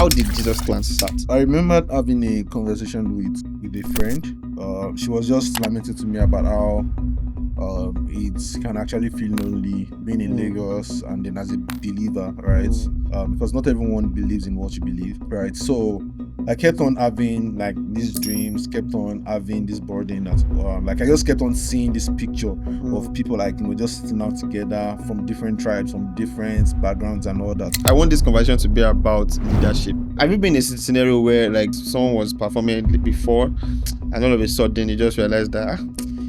how did Jesus Clan start? I remember having a conversation with a friend. She was just lamenting to me about how it can actually feel lonely being in Lagos and then as a believer, right? Because not everyone believes in what you believe, right? So I kept on having like these dreams, kept on having this burden that like I just kept on seeing this picture of people like just sitting out together from different tribes, from different backgrounds and all that. I want this conversation to be about leadership. Have you been in a scenario where like someone was performing before and all of a sudden you just realized that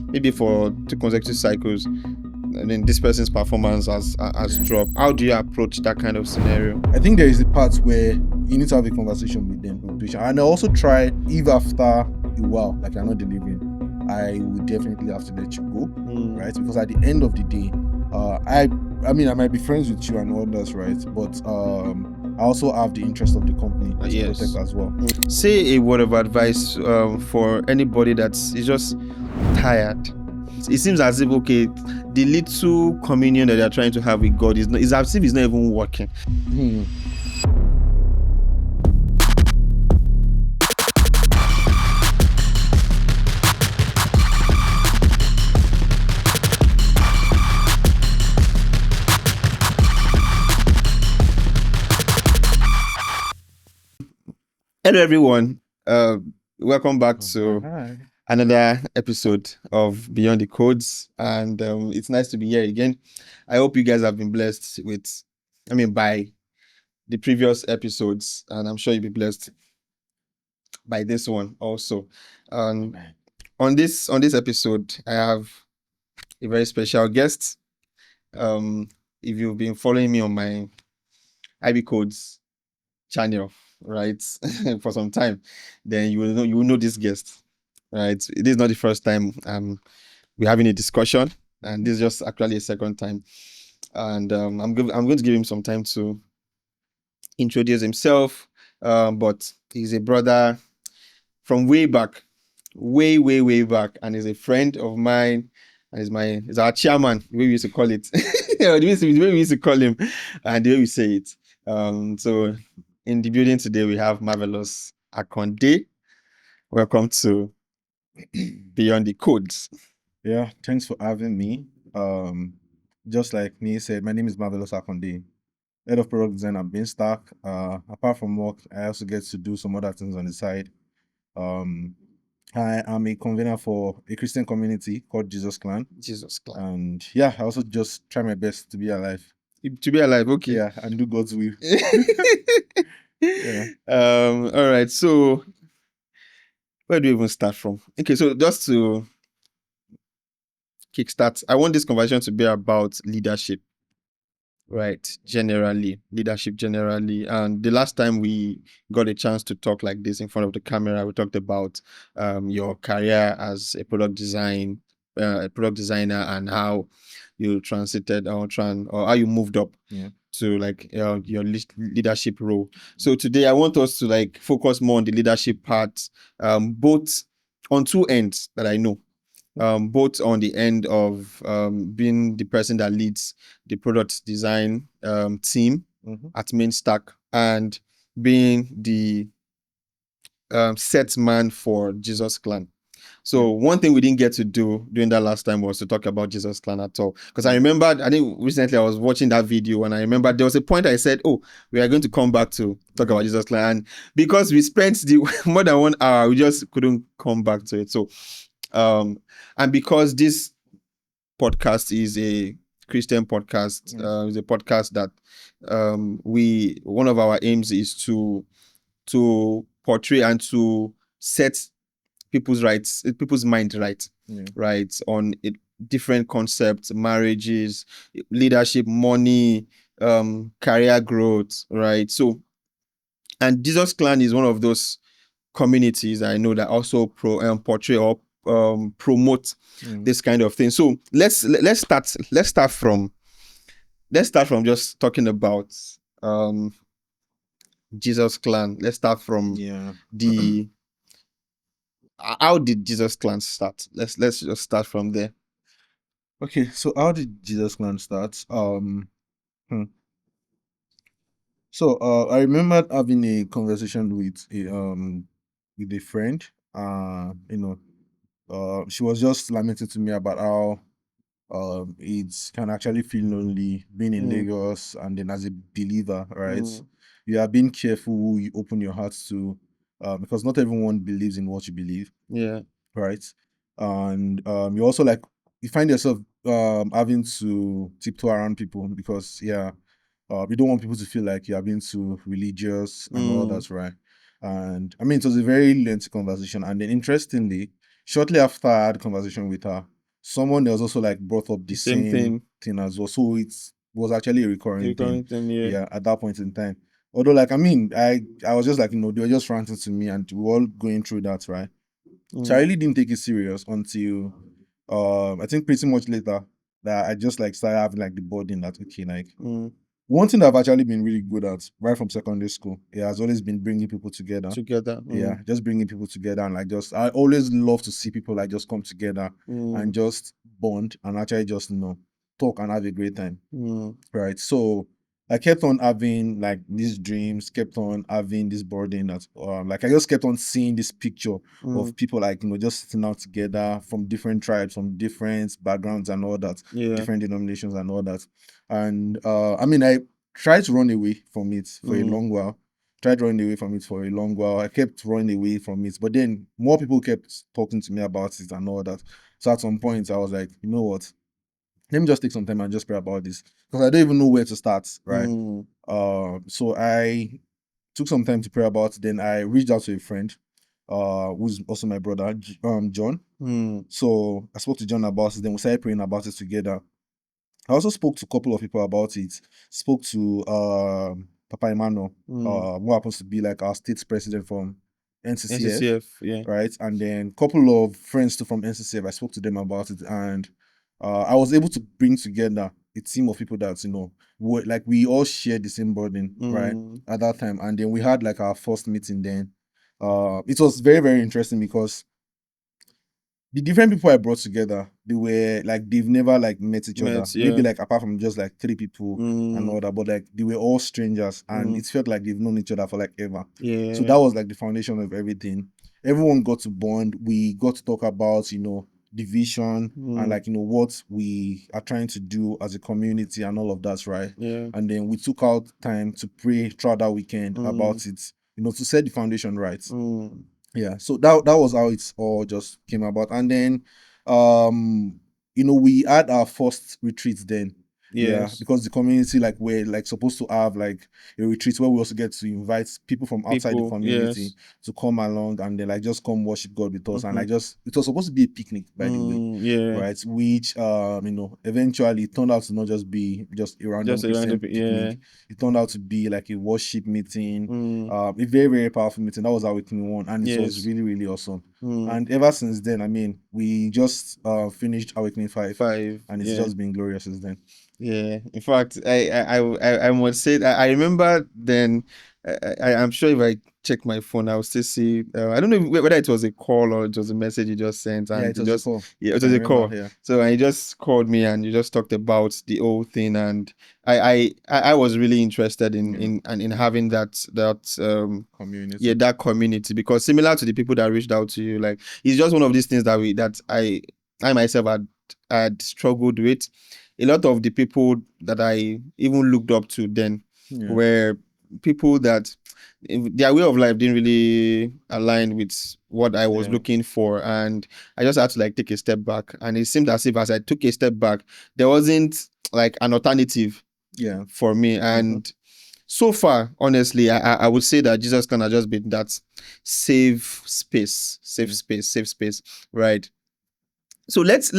maybe for 2 consecutive cycles and then this person's performance has dropped? How do you approach that kind of scenario? I think there is a part where you need to have a conversation with them, and I also try, if after a while, like you're not delivering, I would definitely have to let you go, right? Because at the end of the day, I mean, I might be friends with you and others, right? But I also have the interest of the company to protect as well. Say a word of advice for anybody that is just tired. It seems as if, okay, the little communion that they're trying to have with God is as if it's not even working. Hello, everyone. Welcome back to another episode of Beyond the Codes, and it's nice to be here again. I hope you guys have been blessed by the previous episodes, and I'm sure you'll be blessed by this one also. On this episode, I have a very special guest. If you've been following me on my IB Codes channel, right, for some time, then you will know this guest, right? It is not the first time we're having a discussion, and this is just actually a second time. And I'm going to give him some time to introduce himself. But he's a brother from way back, way back, and he's a friend of mine, and he's our chairman, the way we used to call it, the way we used to call him, and the way we say it. So in the building today, we have Marvellous Akande. Welcome to Beyond the Codes. Yeah, thanks for having me. Just like me said, my name is Marvellous Akande, head of product design at Mainstack. Apart from work, I also get to do some other things on the side. I am a convenor for a Christian community called Jesus Clan. And yeah, I also just try my best to be alive. To be alive, okay. Yeah, and do God's will. Yeah. All right. So where do we even start from? Okay, so just to kickstart, I want this conversation to be about leadership. Right, leadership generally. And the last time we got a chance to talk like this in front of the camera, we talked about your career as a product designer, and how you transited or how you moved up to like your leadership role. So today I want us to like focus more on the leadership part, both on two ends that I know. Both on the end of being the person that leads the product design team at Mainstack, and being the set man for Jesus Clan. So one thing we didn't get to do during that last time was to talk about Jesus Clan at all. Because I remembered, I think recently I was watching that video and I remember there was a point I said, oh, we are going to come back to talk about Jesus Clan. And because we spent more than 1 hour, we just couldn't come back to it. So and because this podcast is a Christian podcast, it's a podcast that one of our aims is to portray and to set people's mind right on different concepts, marriages, leadership, money, career growth, right? So, and Jesus Clan is one of those communities I know that also portray or promote this kind of thing. So let's start from just talking about Jesus Clan. Let's start from the how did Jesus Clan start? Let's just start from there. Okay, so how did Jesus Clan start? So I remembered having a conversation with a friend. She was just lamenting to me about how it can actually feel lonely being in Mm, Lagos, and then as a believer, right? mm, You are being careful who you open your heart to, because not everyone believes in what you believe, yeah. right? And you also like you find yourself having to tiptoe around people because you don't want people to feel like you're being too religious and all Mm, that, right? And I mean, it was a very lengthy conversation. And then, interestingly, shortly after I had a conversation with her, someone else also like brought up the the same same thing. thing as well. So it was actually a recurring You thing, can't then, yeah. yeah, at that point in time. Although, like, I mean, I was just like, they were just ranting to me, and we were all going through that, right? So I Mm, really didn't take it serious until I think pretty much later that I just like started having like the burden that okay, like mm, one thing that I've actually been really good at right from secondary school, it has always been bringing people together. together. Yeah, Mm, just bringing people together and like just I always love to see people like just come together and mm, just bond and actually just talk and have a great time. mm, Right. So I kept on having like these dreams, kept on having this burden that like I just kept on seeing this picture mm, of people like just sitting out together from different tribes, from different backgrounds and all that, yeah. different denominations and all that. And I mean I tried to run away from it for a Mm, long while. Tried running away from it for a long while. I kept running away from it, but then more people kept talking to me about it and all that. So at some point I was like, you know what? Let me just take some time and just pray about this because I don't even know where to start, right? mm, So I took some time to pray about it. Then I reached out to a friend, who's also my brother, John. mm, So I spoke to John about it. Then we started praying about it together. I also spoke to a couple of people about it. Spoke to Papa Emmanuel, mm. who happens to be like our state president from NCCF, NCCF, yeah. right? And then a couple of friends too from NCCF. I spoke to them about it, and I was able to bring together a team of people that like we all shared the same burden, right? Mm, At that time, and then we had like our first meeting. Then, it was very very interesting because the different people I brought together, they were like they've never like met each other. met, Maybe yeah. like apart from just like three people and all Mm, that, but like they were all strangers and mm, it felt like they've known each other for like ever. So yeah. that was like the foundation of everything. Everyone got to bond. We got to talk about, the vision and Mm, like, what we are trying to do as a community and all of that, right? yeah. And then we took out time to pray throughout that weekend Mm, about it, to set the foundation right. mm, Yeah, so that was how it all just came about. And then um we had our first retreat then. Yeah, yes. because the community like we're like supposed to have like a retreat where we also get to invite people from outside the People, community yes. to come along and then like just come worship God with us. And Mm-hmm. like just it was supposed to be a picnic, by the way, Yeah. right? Which eventually it turned out to not just be just a random Just a random, Christian yeah. picnic. It turned out to be like a worship meeting, Mm, a very very powerful meeting. That was our weekly one, and it was yes. really really awesome. Mm, And ever since then, I mean, we just finished Awakening 5, 5, and it's yeah. just been glorious since then. Yeah, in fact, I must say that I remember then. I'm sure if I check my phone, I'll still see. I don't know whether it was a call or it was a message you just sent, Yeah, and it you was a just call. yeah, I it can was a remember. call. Yeah, So and you just called me and you just talked about the whole thing, and I was really interested in yeah, in having that yeah, community. that community, because similar to the people that reached out to you, like it's just one of these things that I myself had struggled with. A lot of the people that I even looked up to then Yeah, were people that their way of life didn't really align with what I was yeah, looking for, and I just had to like take a step back. And it seemed as if as I took a step back, there wasn't like an alternative yeah. for me. Mm-hmm. And so far, honestly, I would say that Jesus can have just been that Yeah, safe space, right? So let's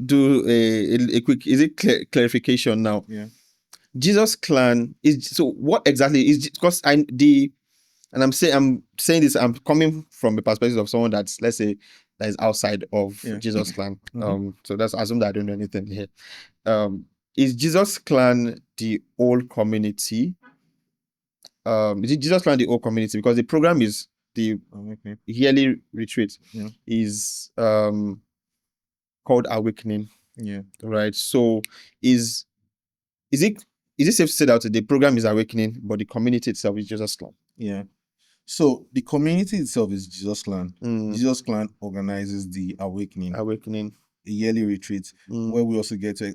do a quick clarification now. yeah. Jesus clan is, so what exactly is, because I'm saying this, I'm coming from the perspective of someone that's, let's say, that is outside of Yeah. Jesus clan. Mm-hmm. So that's assume that I don't know anything here. Is Jesus clan the whole community? Is it Jesus clan the whole community? Because the program is the Okay. yearly retreat Yeah, is called Awakening, yeah, right? So is is it is it safe to say that the program is awakening, but the community itself is Jesus Clan? Yeah. So the community itself is Jesus Clan. Mm, Jesus Clan organizes the awakening, awakening. a yearly retreat, Mm, where we also get to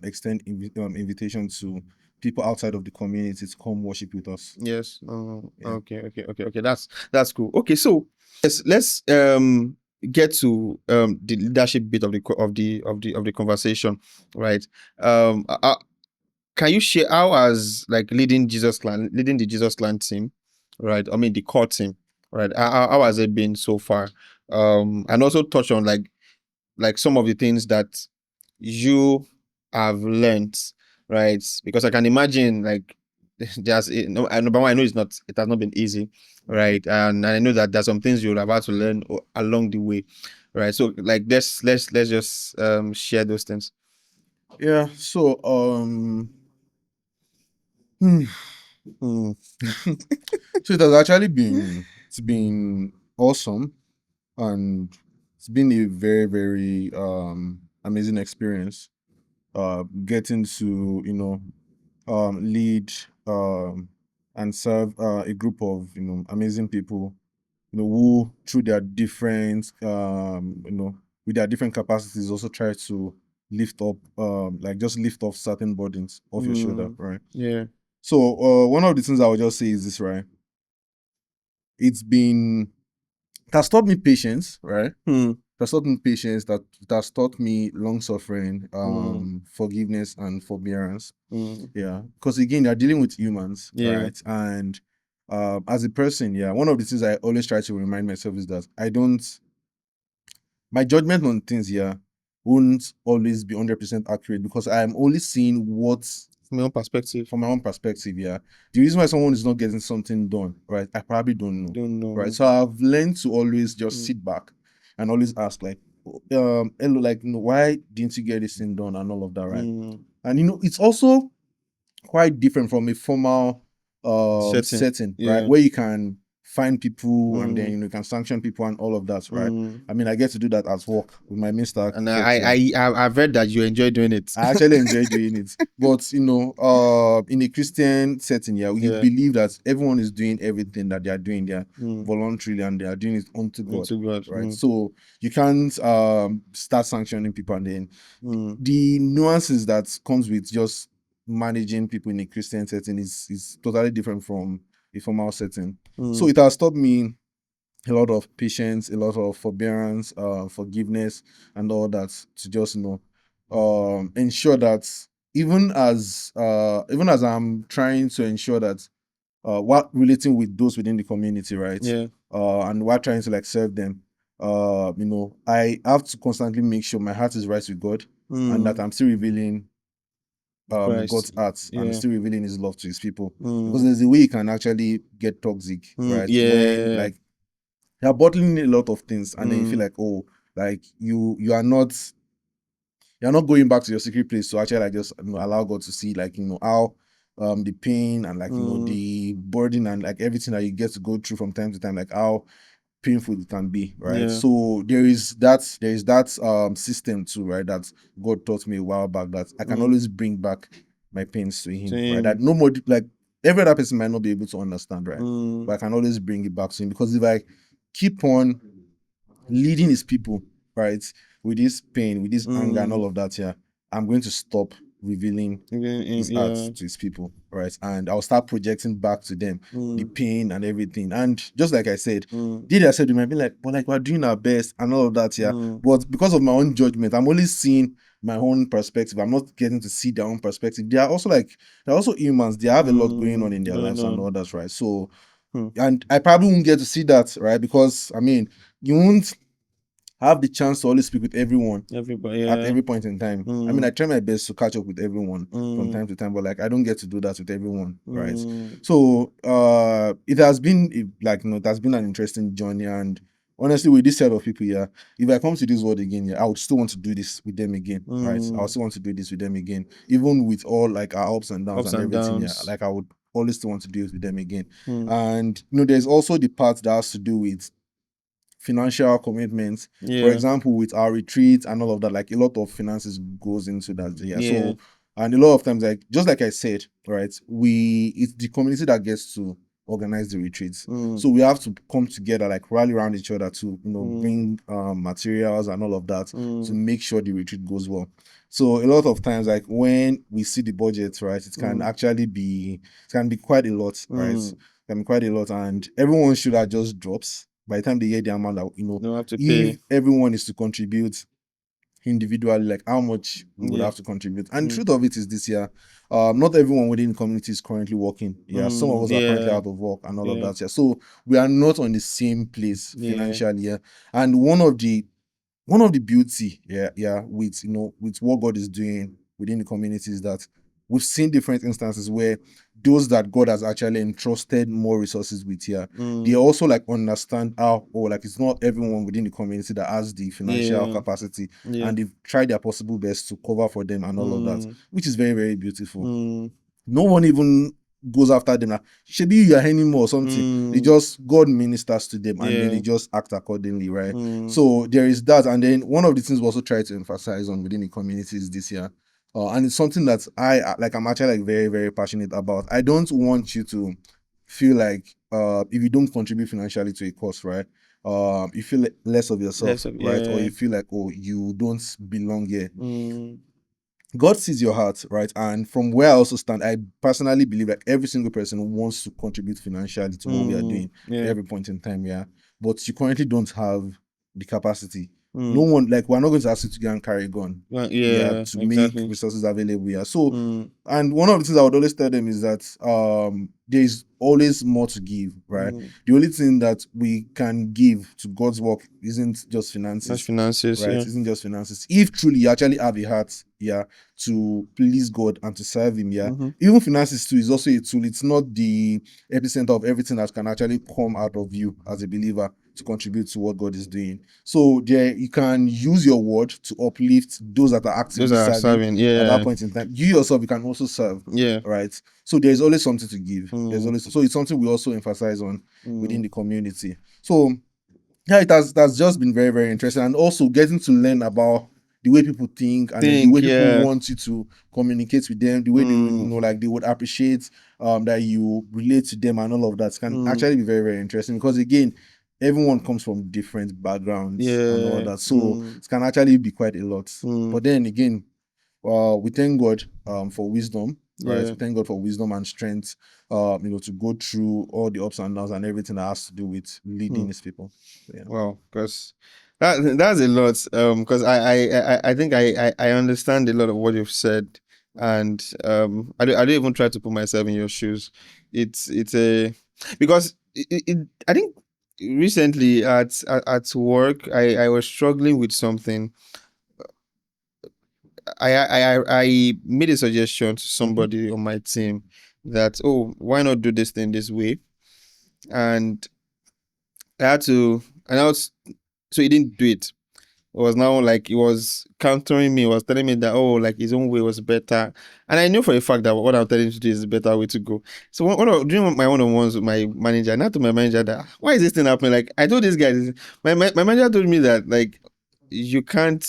extend invitation to people outside of the community to come worship with us. yes. Oh, Yeah. okay. That's cool. Okay, so let's get to the leadership bit of the conversation, right? Can you share how has like leading the Jesus Clan team, right? I mean the core team, right? How has it been so far? And also touch on like some of the things that you have learned, right? Because I can imagine like there's no, number one, I know it has not been easy, right? And I know that there's some things you'll have had to learn along the way, right? So like let's just share those things. Yeah. So hmm. Mm, So it has actually been awesome, and it's been a very, very amazing experience. Getting to lead and serve a group of amazing people, who through their different with their different capacities also try to lift up like just lift off certain burdens off your shoulder, right? yeah. So one of the things I would just say is this, right? It's been it has taught me patience, right? Hmm. It has taught me patience, that it has taught me long suffering, Mm, forgiveness and forbearance. mm, Yeah. Because again, you're dealing with humans, yeah. right? And as a person, yeah, one of the things I always try to remind myself is that my judgment on things here won't always be 100% accurate, because I am only seeing what's From my own perspective, from my own perspective. Yeah. The reason why someone is not getting something done, right, I probably don't know. don't Right. know. So I've learned to always just Mm, sit back and always ask, like, hello, like, why didn't you get this thing done and all of that, right? mm, And it's also quite different from a formal setting. setting, right? Yeah. Where you can find people and then Mm, you can sanction people and all of that, right? mm. I mean, I get to do that at work with my Mainstack And folks here. I've read that you enjoy doing it. I actually enjoy doing it. But in a Christian setting, yeah, you Yeah. believe that everyone is doing everything that they are doing there Mm, voluntarily, and they are doing it unto God. into God. Right. So you can't start sanctioning people, and then Mm, the nuances that comes with just managing people in a Christian setting is totally different from a formal setting. So mm, it has taught me a lot of patience, a lot of forbearance, forgiveness, and all that, to just ensure that even as I'm trying to ensure that what relating with those within the community, right? yeah. And we're trying to like serve them. I have to constantly make sure my heart is right with God, and that Mm, I'm still revealing God's Christ. heart and Yeah. still revealing His love to His people. Because Mm, there's a way you can actually get toxic, right? When yeah. like you're bottling a lot of things, and then you feel Mm, like, oh, like you're not going back to your secret place to actually like just allow God to see, like, how the pain and like mm, the burden and like everything that you get to go through from time to time, like how painful it can be, right? yeah. So there is that system too, right, that God taught me a while back, that I can Mm, always bring back my pains to Him, right? That same. no more, like, every other person might not be able to understand, right? Mm, But I can always bring it back to Him, because if I keep on leading His people, right, with this pain, with this anger and all mm, of that, yeah, I'm going to stop revealing His heart yeah. to His people, right? And I'll start projecting back to them the Mm, pain and everything. And just like I said, mm, did I said, we might be like, but like, we're doing our best and all of that, yeah. mm, But because of my own judgment, I'm only seeing my own perspective. I'm not getting to see their own perspective. They're also humans. They have a lot going on in their going lives and all on. that, right? So, Hmm. and I probably won't get to see that, right? Because I mean, you won't have the chance to always speak with everyone Everybody, at yeah. every point in time. I mean, I Mm, try my best to catch up with everyone from mm, time to time, but like I don't get to do that with everyone, right? mm, So it has been it has been an interesting journey, and honestly, with this set of people here, if I come to this world again, yeah, I would still want to do this with them again, right? I would mm. still want to do this with them again, even with all like our ups and downs Ups and and everything. Yeah, downs. like I would always still want to do it with them again. Mm, And there's also the part that has to do with financial commitments. For yeah. example, with our retreats and all of that, like a lot of finances goes into that. Yeah. Yeah. So And a lot of times, like just like I said, right, it's the community that gets to organize the retreats. So we have to come together, like rally around each other to bring materials and all of that to make sure the retreat goes well. So a lot of times, like when we see the budget, right, it can actually be quite a lot, right? It can be quite a lot, and everyone should have just drops by the time they hear the amount that Don't have to if pay. everyone is to contribute individually, like how much we would Yeah. have to contribute. And the truth of it is this year, not everyone within the community is currently working. Yeah, some of us are currently Yeah. out of work and all of Yeah. that. Yeah, so we are not on the same place Yeah. financially. Yeah, and one of the beauty, with what God is doing within the community is that we've seen different instances where those that God has actually entrusted more resources with here, they also like understand how, or like it's not everyone within the community that has the financial Yeah. capacity, Yeah. and they've tried their possible best to cover for them and all of that, which is very, very beautiful. Mm. No one even goes after them like, should be you are any more or something. They just, God ministers to them and then they Yeah. just act accordingly, right? So there is that. And then one of the things we also try to emphasize on within the communities this year, and it's something that I'm actually like very, very passionate about. I don't want you to feel like if you don't contribute financially to a cause, right? You feel less of yourself, right? Or Yeah. you feel like, oh, you don't belong here. Mm. God sees your heart, right? And from where I also stand, I personally believe that every single person wants to contribute financially to what we are doing at Yeah. every point in time, yeah. But you currently don't have the capacity. No Mm. one, like, we're not going to ask you to go and carry a gun, Yeah. to make Exactly. resources available, yeah. So, Mm. and one of the things I would always tell them is that there is always more to give, right? The only thing that we can give to God's work isn't just That's finances, finances. right? Yeah. Isn't just finances. If truly you actually have a heart, yeah, to please God and to serve Him, yeah. Even finances too is also a tool. It's not the epicenter of everything that can actually come out of you as a believer to contribute to what God is doing. So there, you can use your word to uplift those that are Those actively are serving serving. at that Yeah. point in time. You yourself, you can also serve, Yeah. right? So there's always something to give. There's Mm. always, so it's something we also emphasize on within the community. So yeah, that's just been very, very interesting, and also getting to learn about the way people think and then the way people Yeah. want you to communicate with them, the way they like they would appreciate that you relate to them and all of that can actually be very, very interesting, because again, everyone comes from different backgrounds and all Yeah. that, so it can actually be quite a lot. But then again, we thank God for wisdom, right? Yeah. We thank God for wisdom and strength, to go through all the ups and downs and everything that has to do with leading His people. So, yeah. Wow, because that's a lot. Because I think I understand a lot of what you've said, and I don't even try to put myself in your shoes. It's a because I think recently at work I was struggling with something. I made a suggestion to somebody on my team that, oh, why not do this thing this way, and I had to announce. So he didn't do it. It was now like he was countering me, was telling me that, oh, like his own way was better. And I knew for a fact that what I'm telling you to do is the better way to go. So during my one-on-ones with my manager, and I told my manager that, why is this thing happening? Like, I told this guy, my manager told me that, like, you can't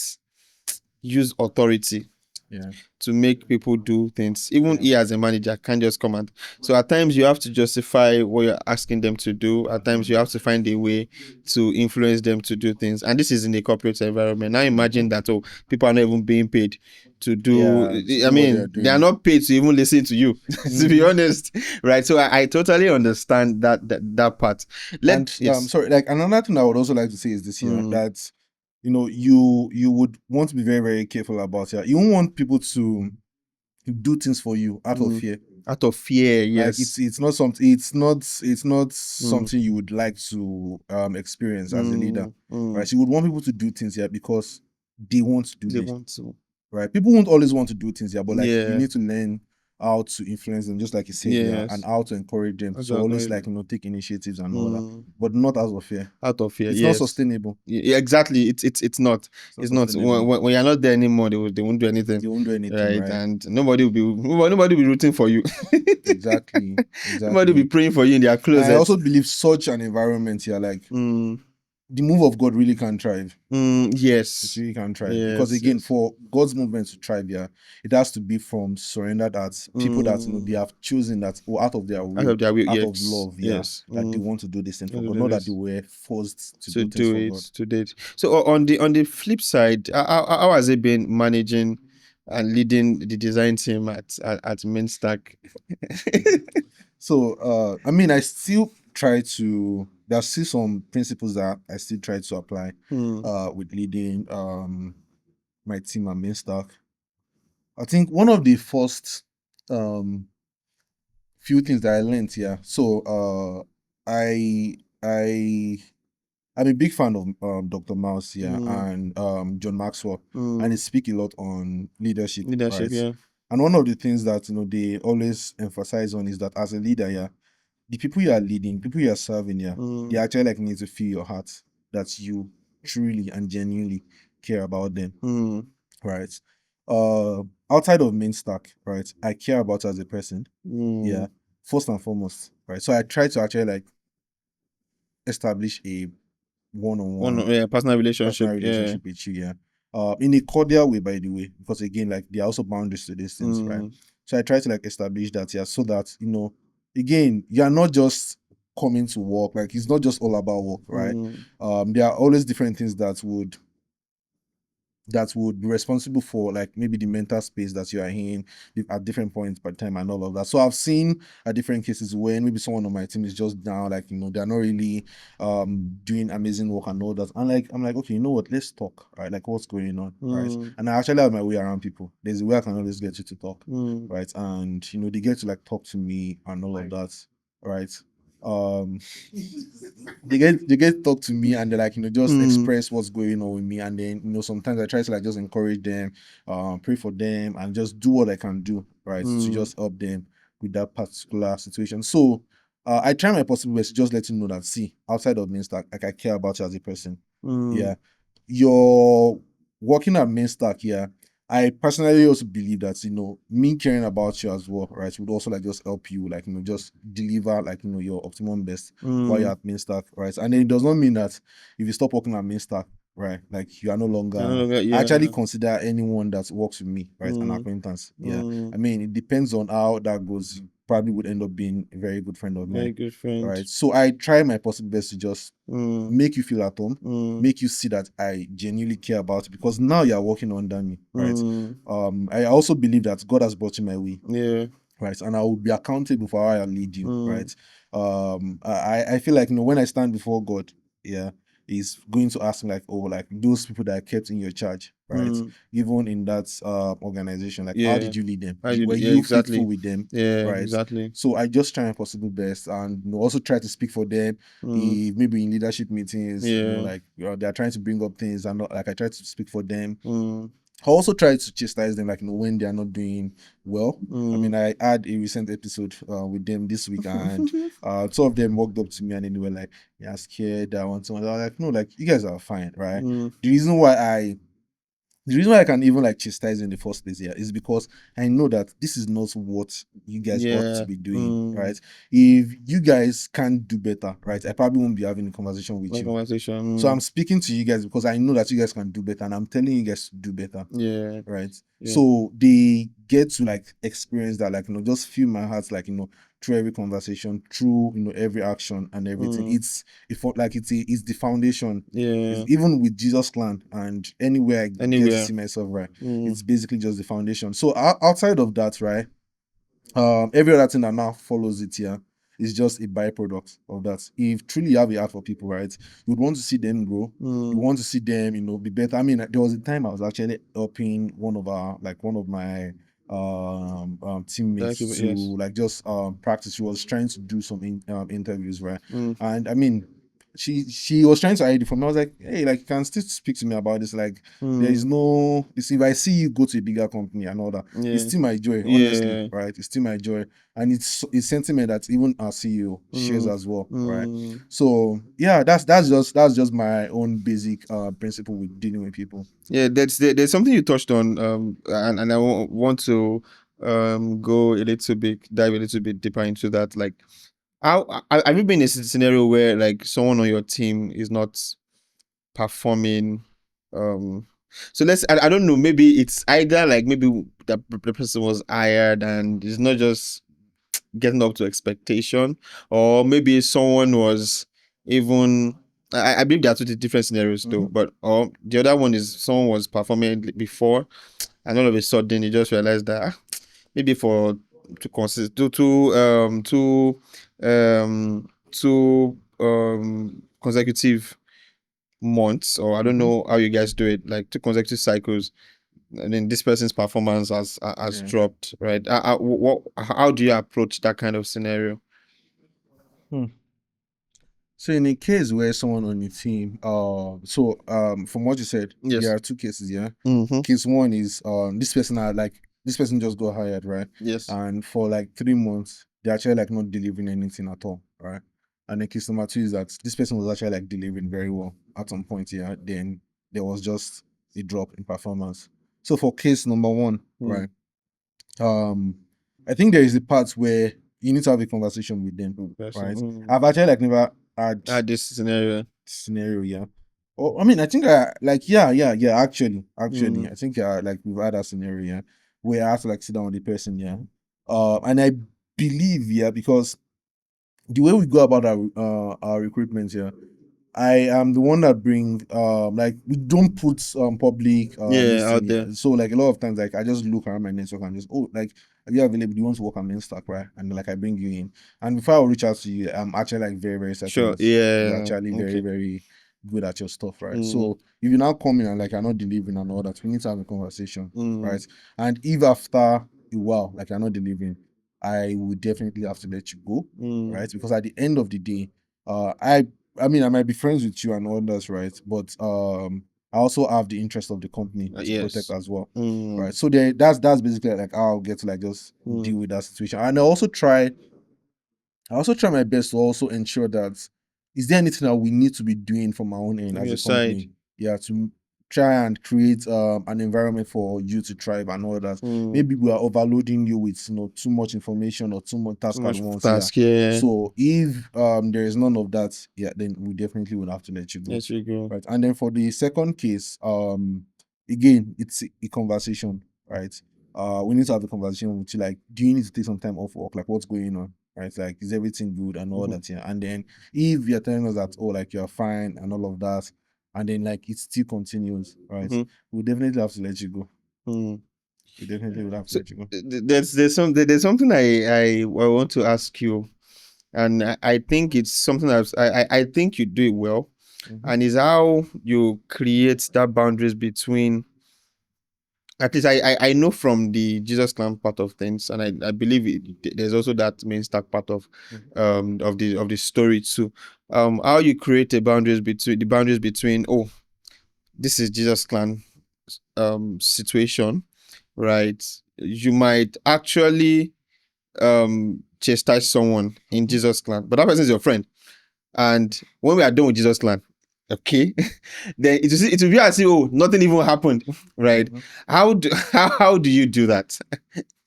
use authority Yeah. to make people do things. Even he as a manager can't just come and so at times you have to justify what you're asking them to do. At times you have to find a way to influence them to do things. And this is in the corporate environment. Now imagine that, oh, people are not even being paid to do, To I do what they are mean, they are doing. not paid to even listen to you, to be honest. Right. So I totally understand that part. And sorry, like another thing I would also like to say is this here, that you would want to be very, very careful about it. You won't want people to do things for you out of fear. Out of fear, Like yes. it's not something something you would like to experience as a leader. Right. So you would want people to do things here because they want to do They this. want to. Right. People won't always want to do things here, but like you Yeah. need to learn how to influence them, just like you said, yeah, and Yes. how to encourage them That's to always encourage like take initiatives and all that, but not out of fear. out of fear. It's not Yes. sustainable. Yeah, exactly. It's not. It's not. sustainable. When you're not there anymore, they won't do anything. They won't do anything, right? And nobody will be rooting for you. Exactly. Nobody will be praying for you in their And I closet. also believe such an environment here, like the move of God really can thrive. It Yes. really can thrive because Yes. again, Yes. for God's movement to thrive, yeah, it has to be from surrendered hearts, people that they Mm. have chosen that, or out of their Out will, of their will. out of Yes. love, yeah, Yes. that they want to do this thing for Let's God, do not that they this. were forced to To do things do for it, God. to date. So on the flip side, how has it been managing and leading the design team at Mainstack? So I mean, I still try to. There's still some principles that I still try to apply Hmm. with leading my team at Mainstack. I think one of the first um few things that I learned here. So I I'm a big fan of Dr. Mouse here Hmm. and John Maxwell, and they Hmm. speak a lot on leadership, Leadership, right? yeah. And one of the things that they always emphasize on is that as a leader, yeah, the people you are leading, people you are serving, yeah, they Hmm. actually like need to feel your heart, that you truly and genuinely care about them, Hmm. right? Uh, Outside of main stack, right, I care about as a person, Hmm. yeah, first and foremost, right. So I try to actually like establish a One, one-on-one yeah, personal personal relationship, yeah. relationship with you, yeah. In a cordial way, by the way, because again, like there are also boundaries to these things, right? Hmm. So I try to like establish that, yeah, so that again, you're not just coming to work, like it's not just all about work, right? Hmm. There are always different things that would be responsible for like maybe the mental space that you are in at different points per time and all of that. So I've seen at different cases when maybe someone on my team is just down, like they're not really doing amazing work and all that. And like I'm like, okay, you know what, let's talk, right? Like what's going on, right? Hmm. And I actually have my way around people. There's a way I can always get you to talk, Hmm. right? And they get to like talk to me and all of that, right? Um they get to talk to me and they like just Hmm. express what's going on with me, and then sometimes I try to like just encourage them, pray for them, and just do what I can do, right, to Hmm. just help them with that particular situation. So I try my possible best to just let you know that, see, outside of Mainstack, like I care about you as a person. Hmm. Yeah, you're working at Mainstack, yeah. I personally also believe that me caring about you as well, right, would also like just help you like just deliver like your optimum best while you're Hmm. at Mainstack, right? And then it does not mean that if you stop working at Mainstack, right, like you are no I no longer. longer, I actually yeah. consider anyone that works with me, right, an Hmm. acquaintance. Yeah, Hmm. I mean it depends on how that goes. You probably would end up being a very good friend of Very mine, good friend. right? So I try my possible best to just Hmm. make you feel at home, Hmm. make you see that I genuinely care about you, because now you're working under me, right? Hmm. I also believe that God has brought you my way, Yeah. right, and I will be accountable for how I lead you, Hmm. right? I feel like when I stand before God, yeah, He's going to ask me like, oh, like those people that I kept in your charge, right, Hmm. even in that organization, like how Yeah. did you lead them? I did, Were yeah, you faithful exactly. with them, Yeah, right? exactly. So I just try my possible best, and also try to speak for them. Hmm. If maybe in leadership meetings, Yeah. like they're trying to bring up things, and not like I try to speak for them. Hmm. I also try to chastise them, like when they are not doing well. I Hmm. mean, I had a recent episode with them this week, and two of them walked up to me and they were like, "Yeah, scared. I want someone." I was like, "No, like you guys are fine, right?" Hmm. The reason why I the reason why I can even like chastise in the first place here is because I know that this is not what you guys ought to Yeah. be doing, Hmm. right? If you guys can't do better, right, I probably won't be having a conversation with My you. conversation. So Hmm. I'm speaking to you guys because I know that you guys can do better, and I'm telling you guys to do better, Yeah. right? Yeah. So they get to like experience that, like just feel my heart, like through every conversation, through every action and everything. Hmm. It's the foundation. It's Yeah. even with Jesus clan and anywhere I get to Anywhere. see myself, right? Hmm. It's basically just the foundation. So outside of that, right, every other thing that now follows it here is just a byproduct of that. If truly you have a heart for people, right, you would want to see them grow. You Hmm. want to see them, be better. I mean, there was a time I was actually helping one of my Thank you. teammates Yes. to like just practice. She was trying to do some interviews, right? Hmm. And I mean, she was trying to hide it from me. I was like, hey, like you can still speak to me about this. Like there Hmm. is no this. If I see you go to a bigger company and all that, it's Yeah. still my joy, honestly, Yeah. right? It's still my joy, and it's sentiment that even our CEO shares Hmm. as well, right? Hmm. So yeah, that's just my own basic principle with dealing with people. Yeah, there's something you touched on, and I want to go a little bit, dive a little bit deeper into that. Like, have you been in a scenario where like someone on your team is not performing. So I don't know, maybe it's either like maybe the person was hired and it's not just getting up to expectation, or maybe someone was even I believe there are two different scenarios though, but or the other one is someone was performing before and all of a sudden you just realize that maybe for to consist two consecutive months, or I don't know how you guys do it, like two consecutive cycles, and then this person's performance has Yeah. dropped, right? How do you approach that kind of scenario? Hmm. So in a case where someone on the team, from what you said, there Yes. are two cases, yeah. Mm-hmm. Case one is this person just got hired, right? Yes. And for like 3 months, they're actually like not delivering anything at all, right? And then case number two is that this person was actually like delivering very well at some point, yeah. Then there was just a drop in performance. So for case number one, Mm. right? um I think there is a part where you need to have a conversation with them, Person. right? Mm. I've actually like never had This scenario. scenario, yeah. Oh, I mean, I think I like, yeah. Actually, Mm. I think like we've had a scenario, yeah, where I have to like sit down with the person, yeah. And I believe, yeah, because the way we go about our recruitment, yeah, I am the one that bring like we don't put public Yeah, this out thing there. here. So like a lot of times like I just look around my network and just, oh, like, are you available? Do you want to work on Mainstack, right? And like I bring you in. And before I will reach out to you, I'm actually like very, very certain Sure. that you're Yeah. actually very, Okay. very good at your stuff, right? Mm. So if you now come in and like you're not delivering and all that, we need to have a conversation, Mm. right? And if after a while, like you're not delivering, I would definitely have to let you go, Mm. right? Because at the end of the day, I mean, I might be friends with you and others, right? But I also have the interest of the company to protect Yes. as well, Mm. right? So that's basically like how I'll get to like just deal Mm. with that situation. And I also try my best to also ensure that is there anything that we need to be doing from our own end From as your a side. company, yeah, to try and create an environment for you to thrive and all that. Mm. Maybe we are overloading you with too much information or too much Too task at much once, yeah. task. Yeah. So if there is none of that, yeah, then we definitely would have to let you go, Yes, you go. right? And then for the second case, again, it's a conversation, right? We need to have a conversation with you, like, do you need to take some time off work? Like, what's going on? Right? Like, is everything good and all that? Yeah. And then if you're telling us that, oh, like you're fine and all of that, and then like it still continues, right? Mm-hmm. We definitely have to let you go. Mm. We definitely would have to So let you go. there's something I want to ask you, and I think it's something that I think you do it well, Mm-hmm. and is how you create that boundaries between, at least I know from the Jesus clan part of things, and I believe there's also that main stack part of the story too. How you create the boundaries between, oh, this is Jesus clan situation, right? You might actually chastise someone in Mm-hmm. Jesus clan, but that person is your friend. And when we are done with Jesus clan, okay, then it will be as if, oh, nothing even happened, right? Mm-hmm. How do you do that?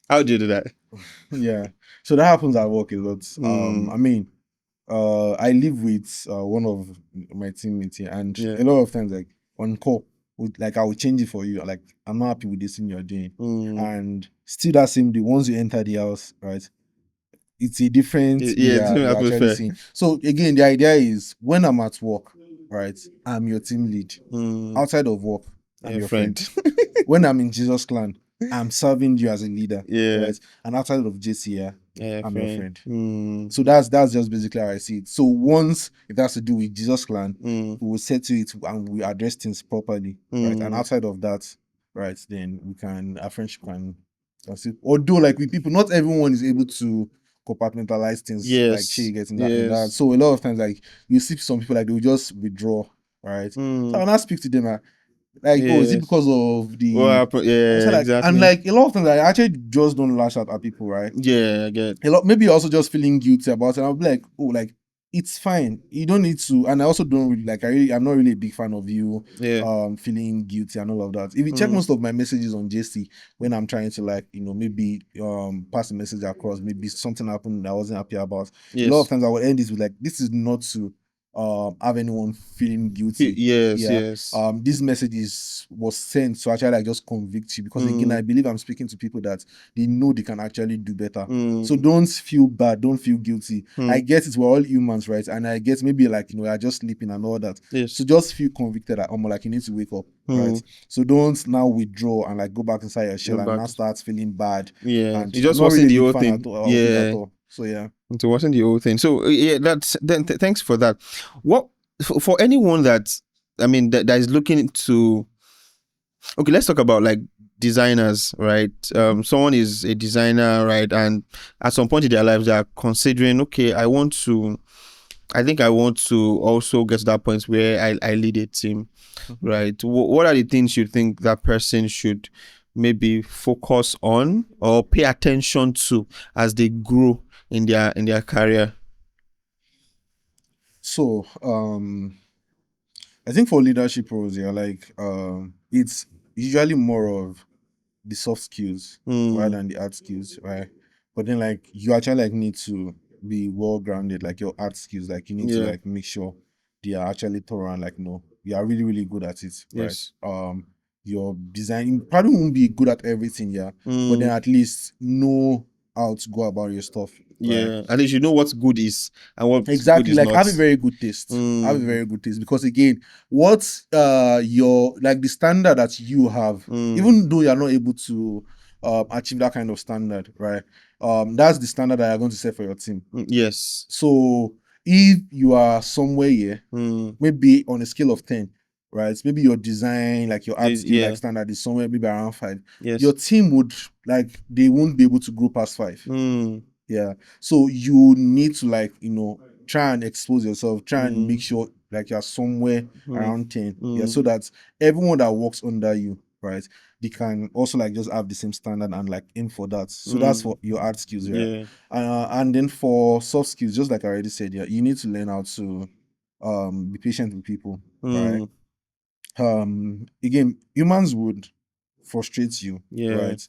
How do you do that? Yeah. So that happens at work a lot. I Mm, mean, I live with one of my teammates here, and yeah. a lot of times, like on call, like I will change it for you. Like, I'm not happy with this thing you're doing, Mm. and still that same day, once you enter the house, right, it's a different Yeah, yeah, different you're actually atmosphere. seeing. So again, the idea is when I'm at work, right, I'm your team lead. Mm. Outside of work, I'm Yeah, your friend. friend. When I'm in Jesus clan, I'm serving you as a leader, Yeah, right? And outside of JC, yeah, yeah, I'm your friend. friend. Mm. So that's just basically how I see it. So once it has to do with Jesus clan, Mm. we will settle it and we address things properly, right? And Mm. outside of that, right, then our friendship can still, although like with people, not everyone is able to compartmentalize things like she Yes, gets in that. yes. So a lot of times, like you see some people like they will just withdraw, right? So Mm. I'll not speak to them. Like, oh, is it Yes. because of What the happened? I Yeah, said like, and exactly. like a lot of times I actually just don't lash out at people, right? Yeah, I get. A lot, maybe you're also just feeling guilty about it. I'll be like, oh, like it's fine. You don't need to. And I also don't really like. I'm not really a big fan of you Yeah. feeling guilty and all of that. If you check Mm. most of my messages on JC when I'm trying to like, maybe pass a message across, maybe something happened that I wasn't happy about. A lot of Yes. times I would end this with like, this is not to have anyone feeling guilty. Yes, Yeah. yes. This message was sent to actually like just convict you, because again, I Mm, believe I'm speaking to people that they know they can actually do better. So mm, don't feel bad, don't feel guilty. I mm. guess we're all humans, right? And I guess maybe like you're just sleeping and all that. So Yes. just feel convicted that like you need to wake up, right? Mm. So don't now withdraw and like go back inside your Go shell and back. now start feeling bad. Yeah. And It I'm just not really wasn't a the big whole fan thing. of it at Yeah. all. So yeah. It wasn't the whole thing. So yeah, that's then. Thanks for that. What for anyone that I mean that is looking to. Okay, let's talk about like designers, right? Mhm. Someone is a designer, right, and at some point in their lives they are considering, okay, I think I want to also get to that point where I lead a team, Mhm. right? What are the things you think that person should maybe focus on or pay attention to as they grow in their career? So I think for leadership roles, yeah, like it's usually more of the soft skills rather Mm, than the hard skills, right? But then like you actually like need to be well grounded, like your hard skills, like you need to yeah. like make sure they are actually thorough and like no, you are really, really good at it, right? Yes. Your design you probably won't be good at everything, yeah, but then Mm, at least know how to go about your stuff, right? yeah. At least you know what good is and what good Exactly, is like not. have a very good taste. Have a Mm, very good taste, because again, what's your like the standard that you have, mm, even though you're not able to achieve that kind of standard, right? That's the standard that you're going to set for your team. yes. So if you are somewhere here, Mm, maybe on a scale of 10, right? Maybe your design, like your art skill, like yeah. standard is somewhere maybe around 5. Your Yes. team would like they won't be able to grow past 5. Mm, Yeah. So you need to like, try and expose yourself, try and make mm, sure like you're somewhere mm, around 10. Yeah. So mm, that everyone that works under you, right, they can also like just have the same standard and like aim for that. So that's mm, for your art skills, yeah. yeah. And then for soft skills, just like I already said, yeah, you need to learn how to be patient with people, right? Mm, Again, humans would frustrate you, yeah. right?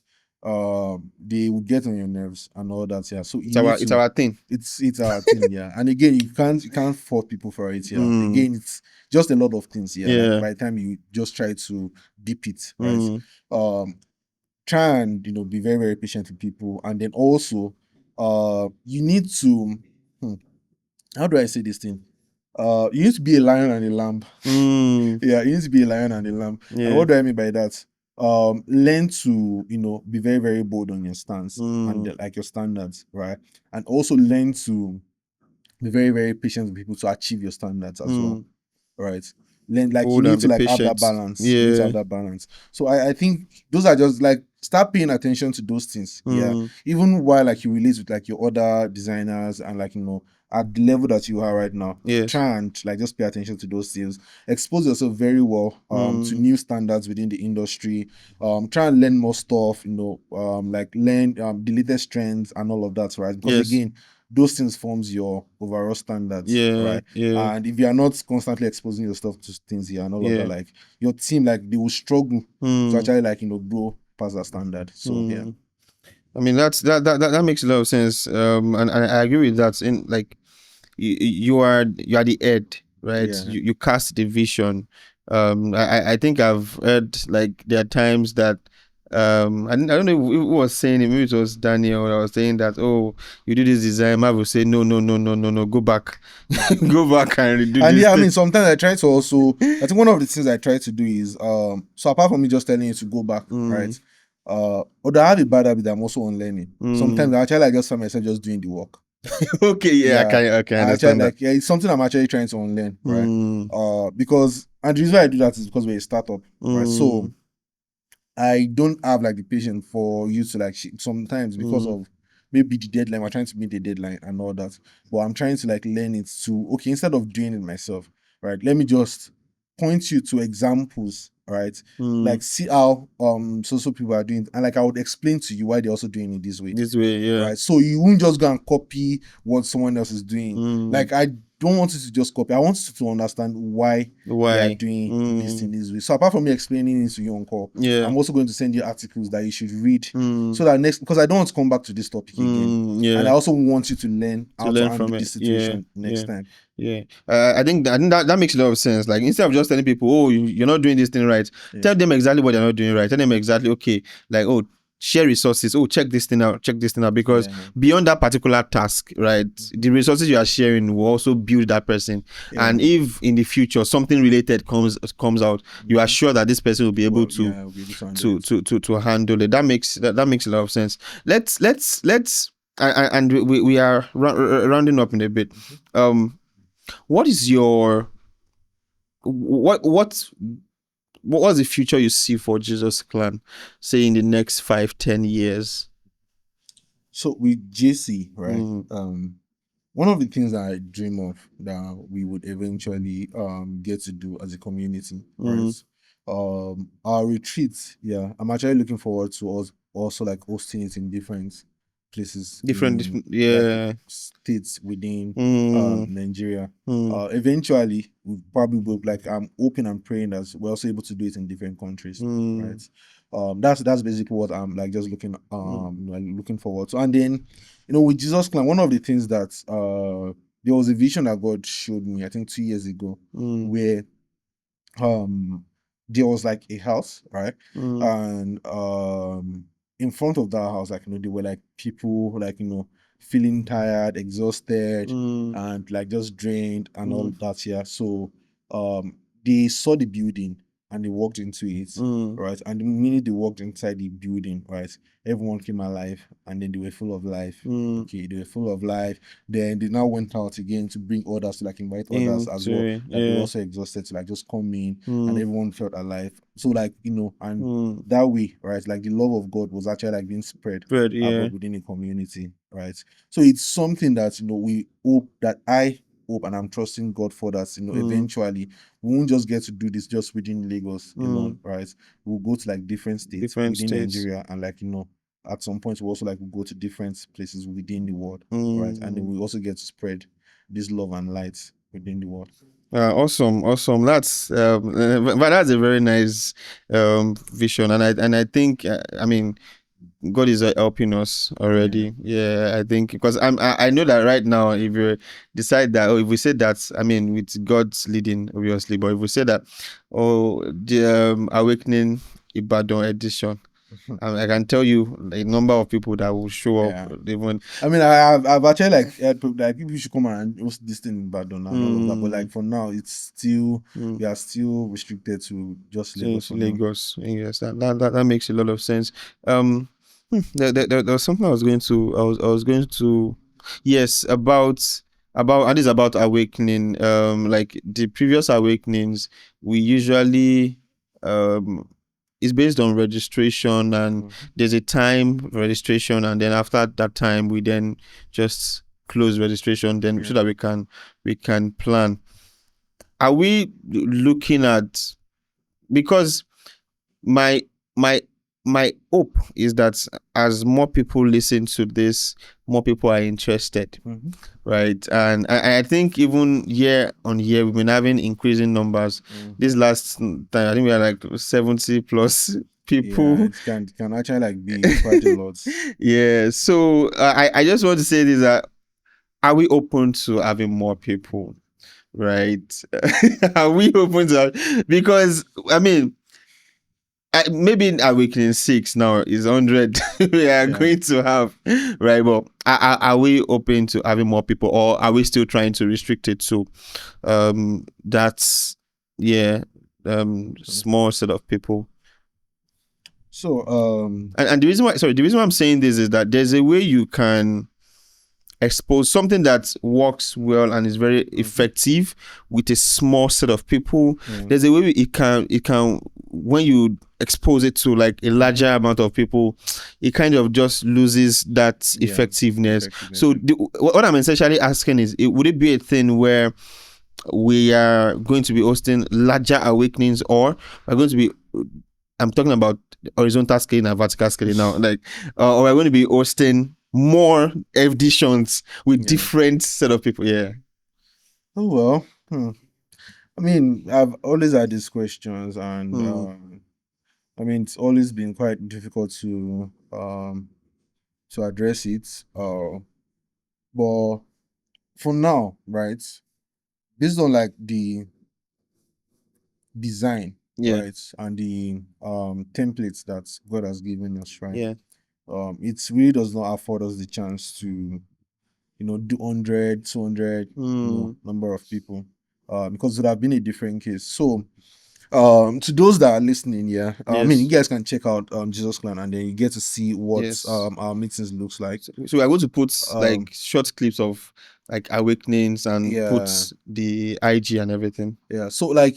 They would get on your nerves and all that, yeah. So It's you need it's to our thing. it's our thing, yeah. And again, you can't fault people for it, yeah. Mm, Again, it's just a lot of things, yeah. Like yeah. by the time you just try to dip it, right? Mm, Um Try and be very, very patient with people. And then also you need to hmm, how do I say this thing? You need to be a lion and a lamb. mm, Yeah, you need to be a lion and a lamb. And yeah. what do I mean by that? Learn to, be very, very bold on your stance and Mm, like your standards, right? And also learn to be very, very patient with people to achieve your standards as well, mm. right? Then like you Hold need and to be like have that patient. balance. You need to have Yeah. that balance. So I think those are just like start paying attention to those things. Yeah. Mm, Even while like you relate with like your other designers and like at the level that you are right now, yes. try and like just pay attention to those things. Expose yourself very well to Mm, new standards within the industry. Try and learn more stuff, like learn the latest trends and all of that, right? Because yes. again, those things forms your overall standards, Yeah. right? Yeah. And if you are not constantly exposing yourself to things here and all of that, Yeah. like your team, like they will struggle to Mm, actually like grow past that standard. So yeah. mm. I mean that makes a lot of sense. And I agree with that. In like you are the head, right? Yeah. You cast the vision. I think I've heard like there are times that I don't know who was saying it. Maybe it was Daniel. I was saying that, oh, you do this design. I will say no, no, no, no, no, no. Go back, go back and redo And this yeah, I thing. mean, sometimes I try to also, I think one of the things I try to do is, so apart from me just telling you to go back, Mm, right? Although I have a bad habit, I'm also on learning. Sometimes mm. I actually like just find myself just doing the work. Okay, yeah, Yeah. I can I actually understand that. like, yeah, it's something I'm actually trying to unlearn, right? Mm, Because, and the reason why I do that is because we're a startup, right? So mm, I don't have like the patience for you to like sometimes because mm, of maybe the deadline. We're trying to meet the deadline and all that. But I'm trying to like learn it to okay, instead of doing it myself, right? Let me just point you to examples, right? mm. Like see how so people are doing it. And like I would explain to you why they're also doing it this way. This way, yeah. Right. So you won't just go and copy what someone else is doing. Mm, Like I don't want you to just copy. I want you to understand why they are Why? doing this in this way. So apart from me explaining it to you on call, Yeah. I'm also going to send you articles that you should read Mm. so that next, because I don't want to come back to this topic again. Yeah. And I also want you to learn To how to learn handle from it. this situation Yeah. next time. Yeah. I think that makes a lot of sense. Like, instead of just telling people, oh, you're not doing this thing right, tell them exactly what they're not doing right. Tell them exactly, okay, like, oh, share resources. Oh, check this thing out. Check this thing out. Because beyond that particular task, right, the resources you are sharing will also build that person. And if in the future something related comes out, you are sure that this person will be able to handle it. That makes a lot of sense. Let's and we are rounding up in a bit. What is your what's the future you see for Jesus Clan, say in the next 5-10 years? So with JC, right? One of the things that I dream of that we would eventually get to do as a community, right? Our retreats, I'm actually looking forward to us also like hosting it in different places, like states within Nigeria. Eventually, we probably will, like, I'm hoping and praying that we're also able to do it in different countries, right? That's basically what I'm like just looking like looking forward to. And then, with Jesus Clan, one of the things that there was a vision that God showed me, I think 2 years ago, where there was like a house, right? And in front of that house, like, there were like people, like, feeling tired, exhausted, and like just drained and all that here. So they saw the building and they walked into it, right? And the minute they walked inside the building, right, everyone came alive, and then they were full of life. Okay, they were full of life. Then they now went out again to bring others, to like invite others as well. Like, they were also exhausted, to like just come in, and everyone felt alive. So like, and that way, right, like the love of God was actually like being spread about within the community, right? So it's something that we hope, that I hope, and I'm trusting God for that. Eventually we won't just get to do this just within Lagos alone, right? We'll go to like different states within Nigeria, and like, at some point we also like go to different places within the world, right? And then we also get to spread this love and light within the world. Awesome. That's but that's a very nice vision, and I think I mean, God is helping us already. I think, because I know that right now, if you decide that, if we say that, I mean, with God's leading, obviously, but if we say that, the Awakening Ibadan edition, I can tell you the number of people that will show up. Even, I mean, I've actually like people should come and host this thing in Ibadan and all of that, but like for now, it's still we are still restricted to just Lagos. Lagos. Yes, that makes a lot of sense. There was something I was going to yes, about and it's about awakening. Like the previous awakenings, we usually it's based on registration, and there's a time registration, and then after that time we then just close registration, then so that we can plan. Are we looking at, because my hope is that as more people listen to this, more people are interested, right? And I think even year on year we've been having increasing numbers. This last time I think we are like 70 plus people. It can actually like be quite a lot. So I just want to say this, that are we open to having more people, right? Are we open to that? Because I mean, maybe in Awakening 6 now is 100 we are going to have, right? But are we open to having more people, or are we still trying to restrict it to that's small set of people? So and the reason why I'm saying this is that there's a way you can expose something that works well and is very effective with a small set of people. There's a way it can when you expose it to like a larger amount of people, it kind of just loses that effectiveness. So what I'm essentially asking is, would it be a thing where we are going to be hosting larger awakenings, or we're going to be, I'm talking about horizontal scaling and vertical scaling now, like or we're going to be hosting more editions with different set of people? Oh well. I mean, I've always had these questions, and Hmm. I mean, it's always been quite difficult to address it. But for now, right, based on like the design, Yeah. right, and the templates that God has given us, right, Yeah. it really does not afford us the chance to, do 100, 200, Hmm. number of people, because it would have been a different case. So, to those that are listening, yeah, I mean, you Yes. guys can check out Jesus Clan, and then you get to see what Yes. our meetings looks like. So we're going to put like Um, short clips of like awakenings and yeah, put the IG and everything. yeah. So like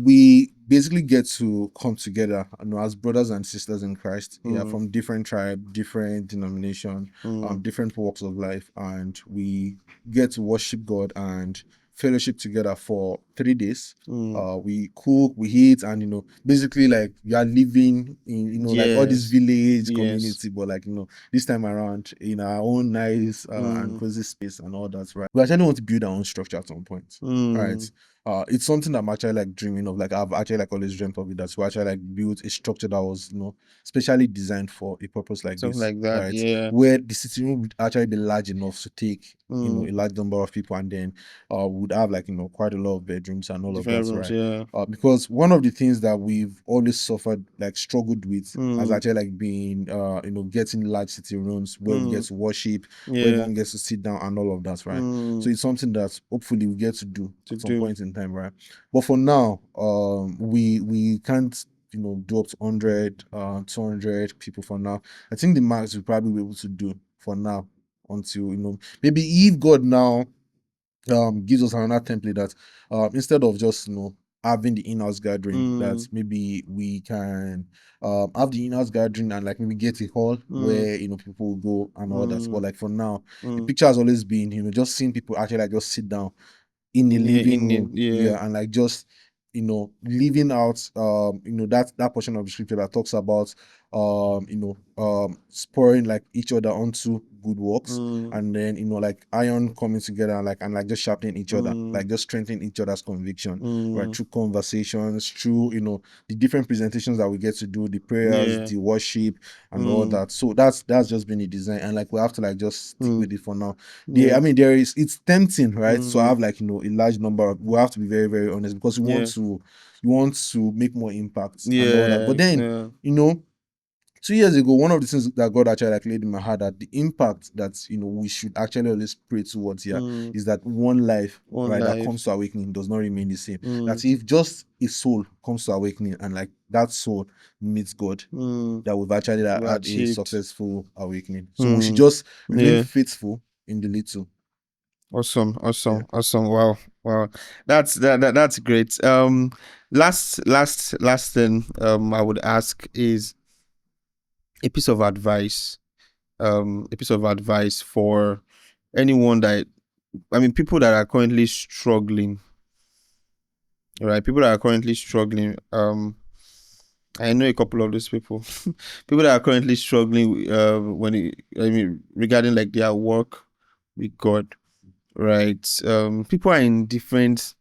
we basically get to come together, as brothers and sisters in Christ, yeah, Hmm. from different tribe, different denomination, Hmm. different walks of life, and we get to worship God and fellowship together for 3 days. Hmm. We cook, we eat, and basically like we are living in like all this Yes. village Yes. community, but like this time around in our own nice and Hmm. cozy space and all that, right? We actually want to build our own structure at some point. Right. Hmm. It's something that I'm actually like dreaming of. Like I've actually like always dreamt of it. That's why I actually like built a structure that was, specially designed for a purpose like Something this. like that. Right. Yeah. Where the sitting room would actually be large enough to take, Hmm. a large number of people, and then would have like, quite a lot of bedrooms and all of Different that, rooms. right? Yeah. Because one of the things that we've always suffered, like struggled with, has Hmm. actually like been getting large sitting rooms where we Hmm. get to worship, where Yeah. everyone gets to sit down and all of that, right? So Hmm. it's something that hopefully we get to do To at some do. point in time, right? But for now, we can't, do up to 100, 200 people for now. I think the max we'll probably be able to do for now, until maybe if God now gives us another template that instead of just having the in-house gathering, that Hmm. maybe we can have the in-house gathering and like maybe get a hall Hmm. where people will go and all that. Hmm. But like for now, the Hmm. picture has always been just seeing people actually like just sit down in a Yeah. living In it. room, Yeah. yeah, and like just leaving out that portion of the scripture that talks about spurring like each other onto good works, Hmm. and then like iron coming together, and like just sharpening each other, Hmm. like just strengthening each other's conviction, right, Hmm. through conversations, through the different presentations that we get to do, the prayers, Yeah. the worship, and all Hmm. that. So that's just been a design, and like we have to like just stick Hmm. with it for now. Yeah. I mean, it's tempting, right? So I Hmm. have like a large number of, we have to be very, very honest, because Yeah. we want to make more impact and all that. Yeah. But then, Yeah. 2 years ago, one of the things that God actually like laid in my heart, that the impact that we should actually always pray towards here, Hmm. is that one life, One right, that comes life. to awakening does not remain the same. Hmm. That if just a soul comes to awakening, and like that soul meets God, Hmm. that we've actually like, We've had a achieved. successful awakening. So we should Hmm. just remain Yeah. faithful in the little. Awesome. Yeah. Awesome. Awesome. Wow. Wow. That's great. Last thing I would ask is a piece of advice. A piece of advice for anyone that, I mean, people that are currently struggling, right? People that are currently struggling. I know a couple of those people. People that are currently struggling I mean, regarding like their work with God, right? People are in different,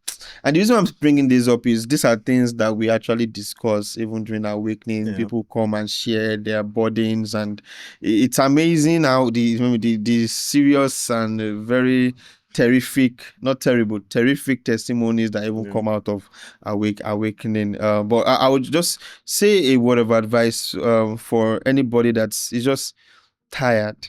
and the reason I'm bringing this up is these are things that we actually discuss even during our awakening. Yeah. People come and share their burdens, and it's amazing how the serious and very terrific, not terrible, terrific testimonies that even Yeah. come out of awakening. But I would just say a word of advice for anybody that's is just tired,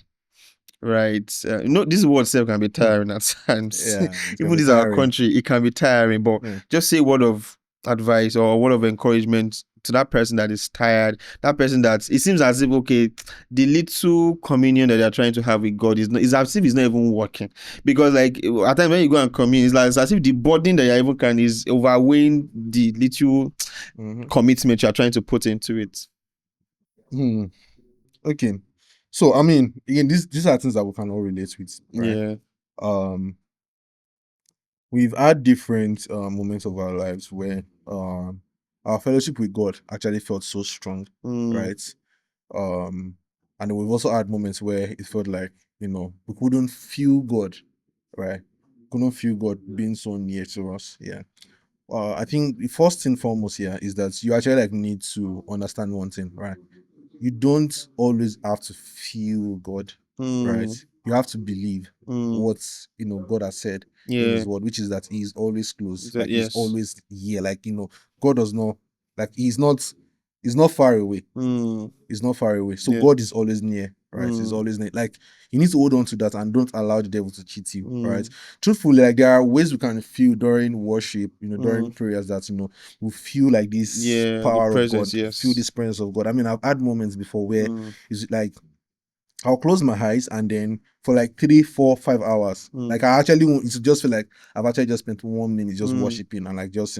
right? This world itself can be Hmm. tiring at times. Yeah. It can Even be this our tiring. country, it can be tiring. But Yeah. just say a word of advice or a word of encouragement to that person that is tired. That person that it seems as if okay, the little communion that they're trying to have with God is as if it's not even working. Because like at times when you go and commune, it's as if the burden that you're even carrying is overweighing the little Mhm. commitment you're trying to put into it. Hmm. Okay. So I mean, again, these are things that we can all relate with, right? Yeah. Um, we've had different moments of our lives where our fellowship with God actually felt so strong, Mm, right? Um, and we've also had moments where it felt like we couldn't feel God, right? couldn't feel God being so near to us. Yeah. I think the first thing foremost here is that you actually like need to understand one thing, right? You don't always have to feel God, right? Mm, You have to believe mm, what God has said in yeah. His word, which is that He is always close, like He's Yes. always here. Like God does not like He's not far away. Mm, He's not far away. So yeah. God is always near, right? He's Mm, always near. Like you need to hold on to that and don't allow the devil to cheat you, right? mm, Truthfully, like there are ways we can feel during worship, during mm, prayers that we feel like this yeah. The power of presence. God, feel Yes. this presence of God. I mean, I've had moments before where Mm, it's like I'll close my eyes and then for like 3, 4, 5 hours, like mm, I actually want it to just feel like I've actually just spent 1 minute just mm, worshiping and like just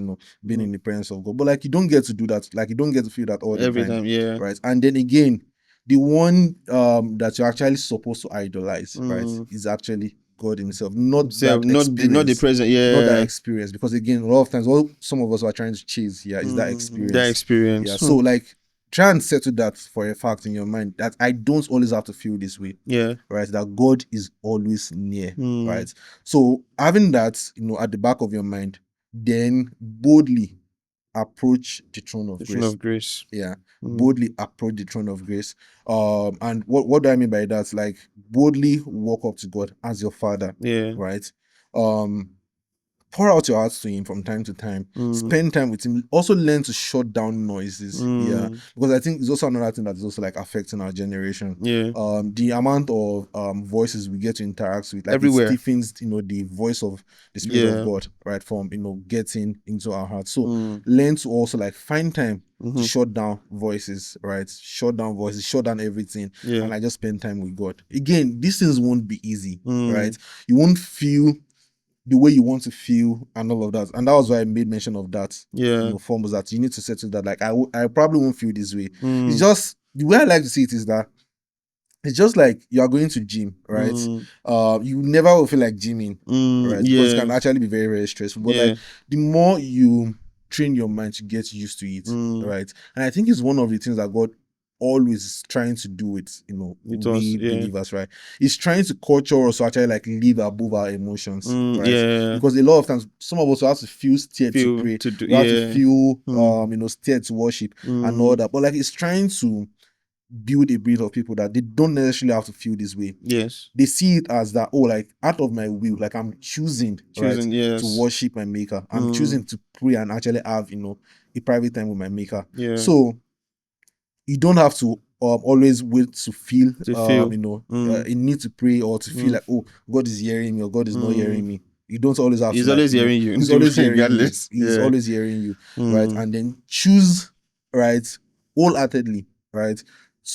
being mm. in the presence of God. But like you don't get to do that, like you don't get to feel that all the Every time, time. Yeah. right? And then again, the one that you're actually supposed to idolize, right, Mm. is actually God Himself, not So that not the experience. present. Not that Yeah. experience, because again, a lot of times, what some of us are trying to chase here is that That experience. Yeah, experience. so like try and settle that for a fact in your mind that I don't always have to feel this way, Yeah. right? That God is always near, Mm. right? So having that, at the back of your mind, then boldly approach the throne of Vision grace. of grace. Yeah, Mm. boldly approach the throne of grace. And what do I mean by that? Like boldly walk up to God as your Father, Yeah. right? Um, pour out your heart to Him from time to time. Mm. Spend time with Him. Also learn to shut down noises. Yeah, Mm. because I think it's also another thing that is also like affecting our generation. Yeah. The amount of voices we get to interact with, like it Everywhere. stiffens, the voice of the Spirit of Yeah. God, right, from getting into our hearts. So Mm. learn to also like find time to Mm-hmm. shut down voices, right? Shut down voices, shut down everything, Yeah. and like just spend time with God. Again, these things won't be easy, right? Mm. You won't feel the way you want to feel and all of that. And that was why I made mention of that, Yeah. form was that you need to settle that. Like I probably won't feel this way. It's Mm. just the way I like to see it is that it's just like you are going to gym, right? Mm. You never will feel like gymming, Mm. right? Because it can Yeah. actually be very, very stressful. But like Yeah. the more you train your mind to get used to it, Mm. right? And I think it's one of the things that God always is trying to do with It was. we Yeah. believers, right? He's trying to culture us to actually like live above our emotions, Mm. right? Yeah. Because a lot of times some of us will have to feel scared to Feel pray, to do. we have to Yeah. feel Mm. scared to worship and all Mm. that. But like it's trying to build a breed of people that they don't necessarily have to feel this way. Yes. They see it as that, oh, like out of my will, like I'm choosing, right, Choosing. to Yes. worship my maker. I'm Mm. choosing to pray and actually have, a private time with my maker. Yeah. So you don't have to always wait to feel To feel. a need to pray or to feel Mm. like, oh, God is hearing me or God is not Mm. hearing me. You don't always have to He's like, always hearing you. He's Do always hearing you. regardless. He's Yeah. always hearing you, right? Mm. And then choose, right, wholeheartedly, right,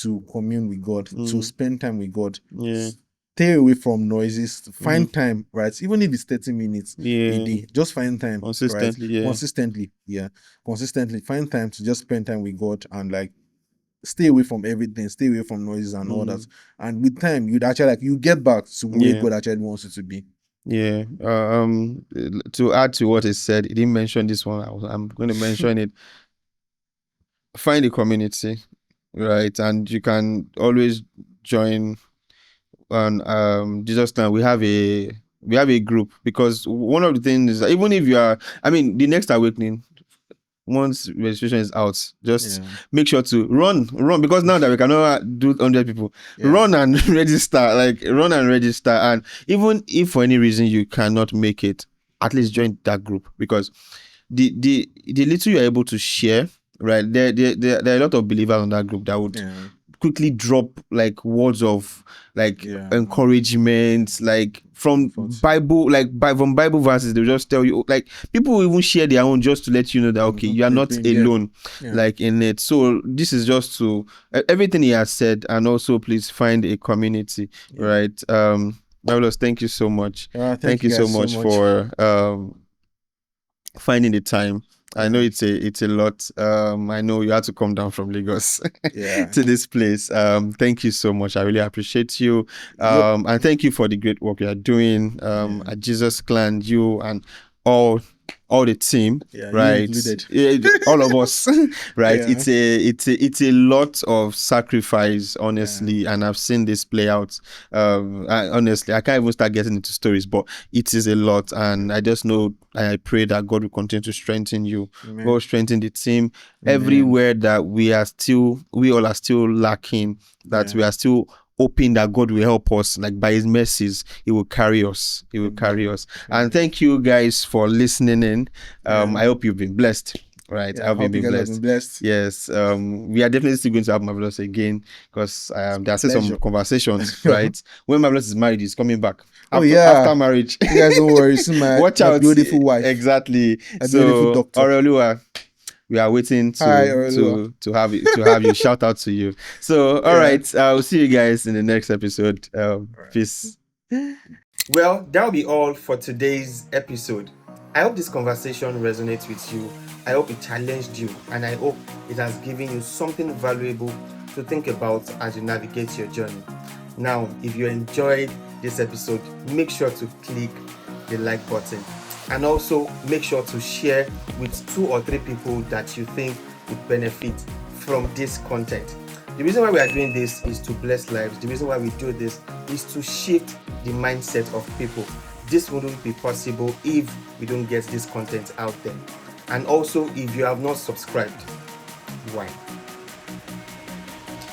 to commune with God, to Mm. spend time with God. Yeah. Stay away from noises. Mm. Find time, right? Even if it's 30 minutes a Yeah. day, just find time, right? Consistently. Yeah. Consistently, yeah. Consistently find time to just spend time with God and like stay away from everything, stay away from noises and all that. Mm. And with time, you'd actually like you get back to where Yeah. God actually wants you to be. Yeah. To add to what is said, he didn't mention this one. I'm going to mention it. Find a community, right? And you can always join on Jesus Now. We have a group, because one of the things is that even if you are, I mean, the next awakening, once registration is out, just Yeah. make sure to run, because now that we cannot do 100 people, Yeah. run and register. And even if for any reason you cannot make it, at least join that group, because the little you're able to share, right, there are a lot of believers on that group that would Yeah. quickly drop like words of like Yeah. encouragement, like from Comfort. Bible, from Bible verses. They'll just tell you, like, people will even share their own just to let you know that okay, you are not Yeah. alone, Yeah. like in it. So this is just to everything he has said. And also please find a community, Yeah. right? Marvellous, thank you so much. Thank You you so guys much for finding the time. I know Yeah. it's a lot. I know you had to come down from Lagos Yeah. to this place. Thank you so much. I really appreciate you. Yep. And thank you for the great work you are doing Yeah. at Jesus Clan. You and all all the team, Yeah, you right? included. All of us, right? Yeah. It's a lot of sacrifice, Yeah. honestly, and I've seen this play out. Honestly, I can't even start getting into stories, but it is a lot, and I just know, I pray that God will continue to strengthen you. Amen. God strengthen the team Amen. everywhere that we all are still lacking, that Yeah. we are still hoping that God will help us, like by his mercies he will carry us, Amen. and Amen. thank you guys for listening in. Yeah. I hope you've been blessed, right? I Yeah. hope you've Hope you been guys have been blessed. blessed. Yes, we are definitely still going to have Marvellous again, because It's there my are still some pleasure. conversations, right? When Marvellous is married, he's coming back Oh after yeah. marriage. You guys don't worry. See Watch my out. beautiful wife, Exactly. my beautiful So doctor. Aureolua, we are waiting Hi, to Orlua. have you. Shout out to you. So all Yeah. right, I'll see you guys in the next episode. All right. Peace. Well, that'll be all for today's episode. I hope this conversation resonates with you. I hope it challenged you, and I hope it has given you something valuable to think about as you navigate your journey. Now, if you enjoyed this episode, make sure to click the like button, and also make sure to share with 2 or 3 people that you think would benefit from this content. The reason why we are doing this is to bless lives. The reason why we do this is to shift the mindset of people. This wouldn't be possible if we don't get this content out there. And also, if you have not subscribed, why?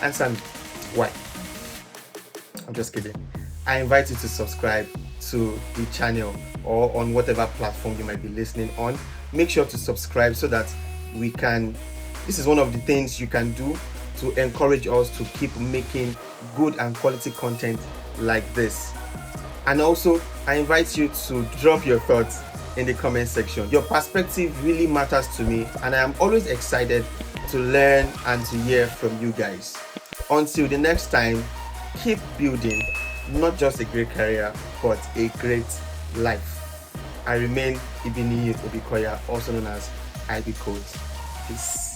Answer me. Why? I'm just kidding. I invite you to subscribe to the channel, or on whatever platform you might be listening on. Make sure to subscribe so that this is one of the things you can do to encourage us to keep making good and quality content like this. And also, I invite you to drop your thoughts in the comment section. Your perspective really matters to me, and I am always excited to learn and to hear from you guys. Until the next time, keep building not just a great career, but a great life. I remain Ibini Obikoya, also known as IB Codes. Peace.